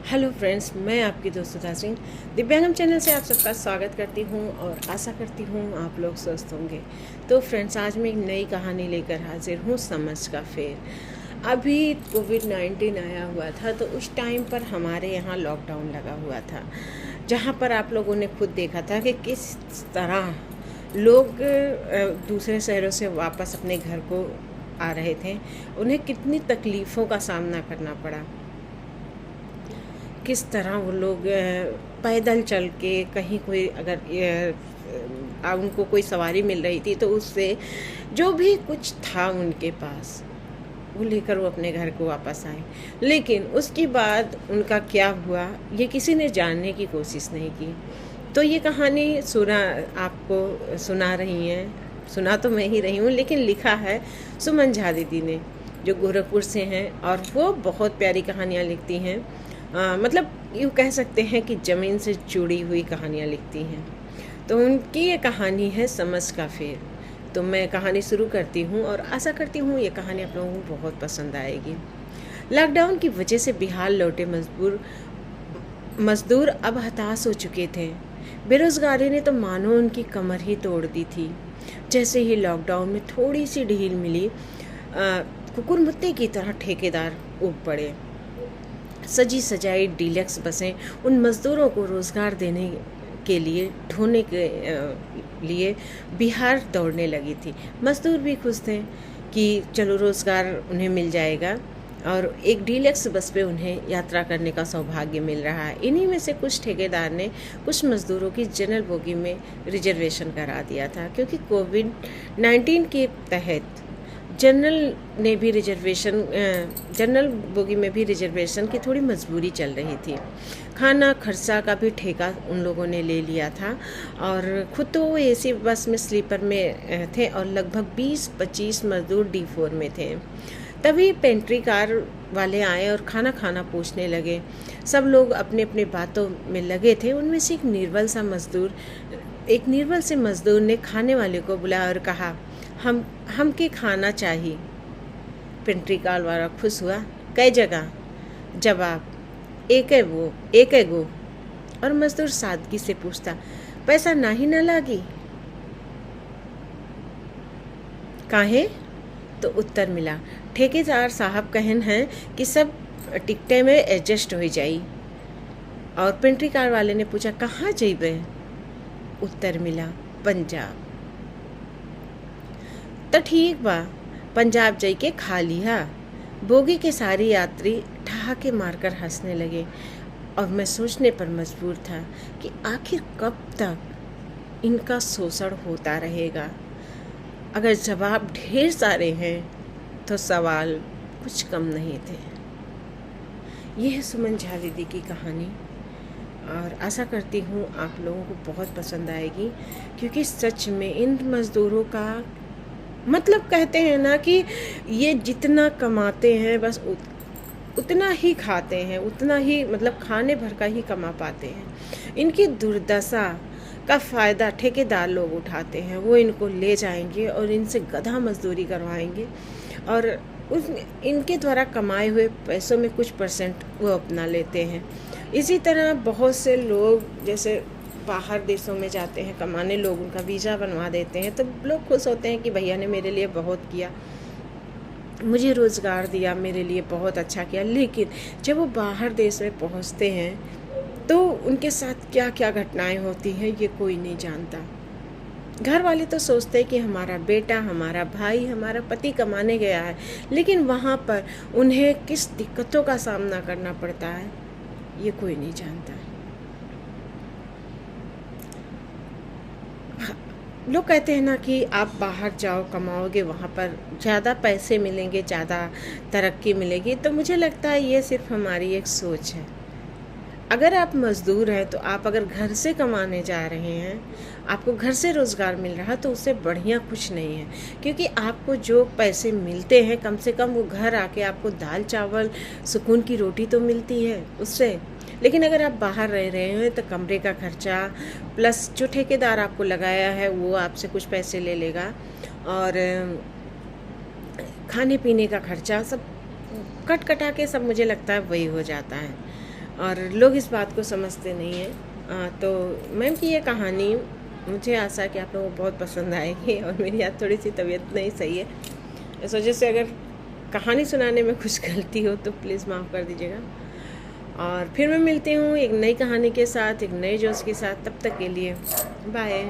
Hello friends, मैं आपकी दोस्त सुधा सिंह दिव्यांगम चैनल से आप सबका स्वागत करती हूँ और आशा करती हूँ आप लोग स्वस्थ होंगे। तो फ्रेंड्स, आज मैं एक नई कहानी लेकर हाजिर हूँ, समझ का फेर। अभी कोविड-19 आया हुआ था तो उस टाइम पर हमारे यहाँ लॉकडाउन लगा हुआ था, जहाँ पर आप लोगों ने खुद देखा था कि किस तरह लोग दूसरे शहरों से वापस अपने घर को आ रहे थे। उन्हें कितनी तकलीफ़ों का सामना करना पड़ा, किस तरह वो लोग पैदल चल के कहीं कोई अगर उनको कोई सवारी मिल रही थी तो उससे जो भी कुछ था उनके पास वो लेकर वो अपने घर को वापस आए। लेकिन उसके बाद उनका क्या हुआ ये किसी ने जानने की कोशिश नहीं की। तो ये कहानी आपको सुना रही हैं, सुना तो मैं ही रही हूँ, लेकिन लिखा है सुमन झा दीदी ने, जो गोरखपुर से हैं और वो बहुत प्यारी कहानियाँ लिखती हैं। मतलब यूँ कह सकते हैं कि ज़मीन से जुड़ी हुई कहानियाँ लिखती हैं। तो उनकी ये कहानी है समझ का फेर। तो मैं कहानी शुरू करती हूँ और आशा करती हूँ ये कहानी आप लोगों को बहुत पसंद आएगी। लॉकडाउन की वजह से बिहार लौटे मज़दूर अब हताश हो चुके थे। बेरोज़गारी ने तो मानो उनकी कमर ही तोड़ दी थी। जैसे ही लॉकडाउन में थोड़ी सी ढील मिली, कुकुरमुत्ते की तरह ठेकेदार उग पड़े। सजी सजाई डीलक्स बसें उन मज़दूरों को रोज़गार देने के लिए ढूंढने के लिए बिहार दौड़ने लगी थी। मज़दूर भी खुश थे कि चलो रोज़गार उन्हें मिल जाएगा और एक डीलक्स बस पे उन्हें यात्रा करने का सौभाग्य मिल रहा है। इन्हीं में से कुछ ठेकेदार ने कुछ मज़दूरों की जनरल बोगी में रिजर्वेशन करा दिया था, क्योंकि कोविड-19 के तहत जनरल बोगी में भी रिजर्वेशन की थोड़ी मजबूरी चल रही थी। खाना खर्चा का भी ठेका उन लोगों ने ले लिया था और खुद तो वो एसी बस में स्लीपर में थे और लगभग 20-25 मजदूर D4 में थे। तभी पेंट्री कार वाले आए और खाना खाना पूछने लगे। सब लोग अपने अपने बातों में लगे थे। उनमें से एक निर्बल से मजदूर ने खाने वाले को बुलाया और कहा, हमके खाना चाहिए। पेंट्री कार वाला खुश हुआ, कई जगह? जवाब, एक है गो। और मजदूर सादगी से पूछता, पैसा नाही न लागी? काहे? तो उत्तर मिला, ठेकेदार साहब कहन हैं कि सब टिकटे में एडजस्ट हो जाई। और पेंट्री कार वाले ने पूछा, कहाँ जइबे? उत्तर मिला, पंजाब। तो ठीक बा, पंजाब जाई के खा लिहा। बोगी के सारे यात्री ठहाके मारकर हंसने लगे और मैं सोचने पर मजबूर था कि आखिर कब तक इनका शोषण होता रहेगा। अगर जवाब ढेर सारे हैं तो सवाल कुछ कम नहीं थे। यह है सुमन झा दीदी की कहानी और आशा करती हूँ आप लोगों को बहुत पसंद आएगी, क्योंकि सच में इन मज़दूरों का मतलब कहते हैं ना कि ये जितना कमाते हैं बस उतना ही खाते हैं, उतना ही मतलब खाने भर का ही कमा पाते हैं। इनकी दुर्दशा का फ़ायदा ठेकेदार लोग उठाते हैं। वो इनको ले जाएंगे और इनसे गधा मजदूरी करवाएंगे और इनके द्वारा कमाए हुए पैसों में कुछ % वो अपना लेते हैं। इसी तरह बहुत से लोग जैसे बाहर देशों में जाते हैं कमाने, लोग उनका वीज़ा बनवा देते हैं तो लोग खुश होते हैं कि भैया ने मेरे लिए बहुत किया, मुझे रोज़गार दिया, मेरे लिए बहुत अच्छा किया। लेकिन जब वो बाहर देश में पहुंचते हैं तो उनके साथ क्या क्या घटनाएं होती हैं ये कोई नहीं जानता। घर वाले तो सोचते हैं कि हमारा बेटा, हमारा भाई, हमारा पति कमाने गया है, लेकिन वहाँ पर उन्हें किस दिक्कतों का सामना करना पड़ता है ये कोई नहीं जानता। लोग कहते हैं ना कि आप बाहर जाओ कमाओगे, वहाँ पर ज़्यादा पैसे मिलेंगे, ज़्यादा तरक्की मिलेगी। तो मुझे लगता है ये सिर्फ हमारी एक सोच है। अगर आप मज़दूर हैं तो आप अगर घर से कमाने जा रहे हैं, आपको घर से रोज़गार मिल रहा है तो उससे बढ़िया कुछ नहीं है, क्योंकि आपको जो पैसे मिलते हैं कम से कम वो घर आके आपको दाल चावल सुकून की रोटी तो मिलती है उससे। लेकिन अगर आप बाहर रह रहे हैं तो कमरे का खर्चा प्लस जो ठेकेदार आपको लगाया है वो आपसे कुछ पैसे ले लेगा और खाने पीने का खर्चा सब कट कटा के सब मुझे लगता है वही हो जाता है। और लोग इस बात को समझते नहीं हैं। तो मैम की ये कहानी मुझे आशा है कि आप लोगों को बहुत पसंद आएगी। और मेरी आज थोड़ी सी तबीयत नहीं सही है, इस वजह से अगर कहानी सुनाने में कुछ गलती हो तो प्लीज़ माफ़ कर दीजिएगा। और फिर मैं मिलती हूँ एक नई कहानी के साथ, एक नए जोश के साथ। तब तक के लिए बाय।